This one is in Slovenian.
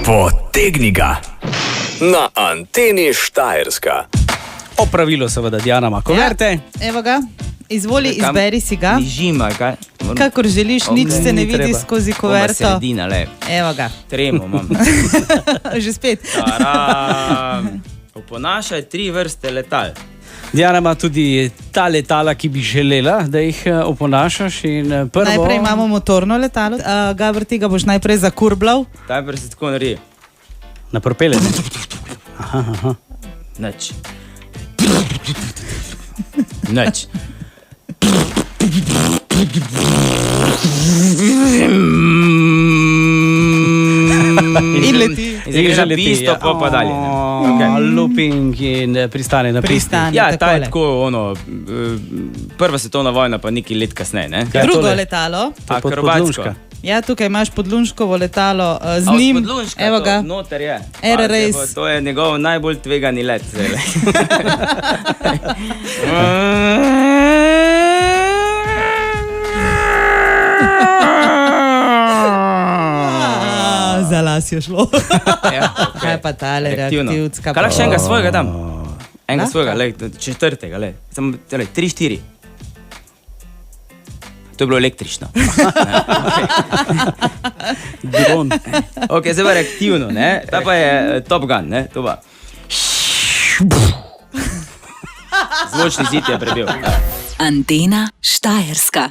Potegni ga na Anteni Štajerska. Opravilo seveda, Diana ima koverte. Evo ga, izvoli, izberi si ga. Žima, kaj? Kakor želiš, nič se ne vidi skozi koverto. Sredina, le. Evo ga. Tremo imam. Že spet. Oponašaj 3 vrste letal. Diana ima tudi ta letala, ki bi želela, da jih oponašaš. In prvo... Najprej imamo motorno letalo. Gabr, ti ga boš najprej zakurbljal. Najprej se tako naredi. Na propele. Nič. Nič. In leti. Zdaj že pisto, pa dalje. Looping in pristane na pisti. Ja, ta je tako, prva svetovna vojna, pa neki let kasneje, ne? Drugo letalo. Akrobatsko. Ja, tukaj imaš podlunškovo letalo z njim. Evo ga. Noter je. Air Race. To je njegov najbolj tvegani let. Za las je šlo. Kaj pa tale reaktivska? Kaj lahko še enega svojega dam? Enega svojega, četrtega, samo 3-4. To je bilo električno. Dron. Ok, zdaj pa reaktivno, ne? Ta pa je Top Gun, ne? To pa... Zvočni zid je prebil. Antena Štajerska.